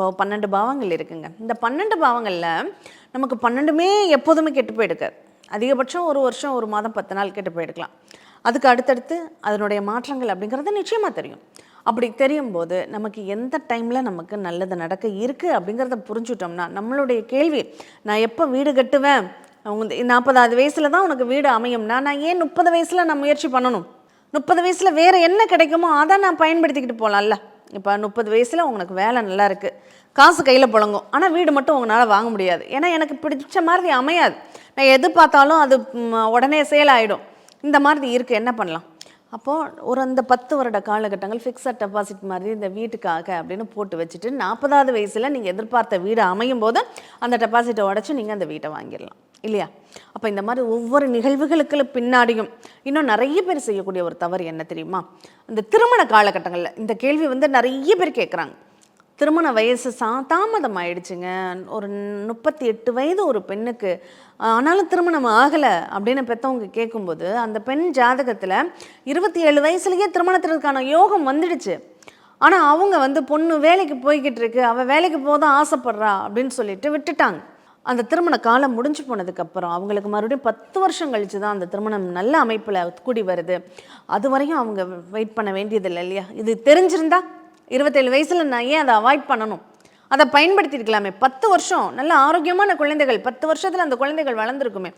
இப்போ 12 பாவங்கள் இருக்குங்க. இந்த 12 பாவங்களில் நமக்கு 12மே எப்போதுமே கெட்டு போயிடுக்காது. அதிகபட்சம் ஒரு வருஷம், ஒரு மாதம், 10 நாள் கெட்டு போயிடுக்கலாம். அதுக்கு அடுத்தடுத்து அதனுடைய மாற்றங்கள் அப்படிங்கிறது நிச்சயமாக தெரியும். அப்படி தெரியும் போது நமக்கு எந்த டைமில் நமக்கு நல்லது நடக்க இருக்குது அப்படிங்கிறத புரிஞ்சுட்டோம்னா, நம்மளுடைய கேள்வி, நான் எப்போ வீடு கட்டுவேன், 40வது வயசில் தான் உனக்கு வீடு அமையும்னா, நான் ஏன் 30 வயசில் நான் முயற்சி பண்ணணும்? 30 வயசில் வேறு என்ன கிடைக்குமோ அதை நான் பயன்படுத்திக்கிட்டு போகலாம்ல. இப்போ 30 வயசில் உங்களுக்கு வேலை நல்லா இருக்குது, காசு கையில் புழங்கும், ஆனால் வீடு மட்டும் உங்களால் வாங்க முடியாது. ஏன்னா எனக்கு பிடிச்ச மாதிரி அமையாது, நான் எது பார்த்தாலும் அது உடனே சேல் ஆகிடும். இந்த மாதிரி இருக்குது, என்ன பண்ணலாம்? அப்போது ஒரு அந்த 10 வருட காலகட்டங்கள் ஃபிக்ஸட் டெபாசிட் மாதிரி இந்த வீட்டுக்காக அப்படின்னு போட்டு வச்சுட்டு 40வது வயசில் நீங்கள் எதிர்பார்த்த வீடு அமையும் போது அந்த டெபாசிட்டை உடச்சி நீங்கள் அந்த வீட்டை வாங்கிடலாம் இல்லையா? அப்போ இந்த மாதிரி ஒவ்வொரு நிகழ்வுகளுக்கு பின்னாடியும் இன்னும் நிறைய பேர் செய்யக்கூடிய ஒரு தவறு என்ன தெரியுமா? இந்த திருமண காலகட்டங்களில் இந்த கேள்வி நிறைய பேர் கேட்குறாங்க. திருமண வயசு தாமதம் ஆயிடுச்சுங்க, ஒரு 38 வயது ஒரு பெண்ணுக்கு, ஆனாலும் திருமணம் ஆகலை அப்படின்னு பெற்றவங்க கேட்கும்போது, அந்த பெண் ஜாதகத்தில் 27 வயசுலேயே திருமணத்திற்கான யோகம் வந்துடுச்சு. ஆனால் அவங்க பொண்ணு வேலைக்கு போய்கிட்டு இருக்கு, அவள் வேலைக்கு போக தான் ஆசைப்படுறா அப்படின்னு சொல்லிட்டு விட்டுட்டாங்க. அந்த திருமண காலம் முடிஞ்சு போனதுக்கப்புறம் அவங்களுக்கு மறுபடியும் 10 வருஷம் கழித்து தான் அந்த திருமணம் நல்ல அமைப்பில் கூடி வருது. அது வரையும் அவங்க வெயிட் பண்ண வேண்டியதில்லை இல்லையா? இது தெரிஞ்சிருந்தா 27 வயசில் நான் ஏன் அதை அவாய்ட் பண்ணணும்? அதை பயன்படுத்தியிருக்கலாமே. 10 வருஷம் நல்ல ஆரோக்கியமான குழந்தைகள், 10 வருஷத்தில் அந்த குழந்தைகள் வளர்ந்துருக்குமே.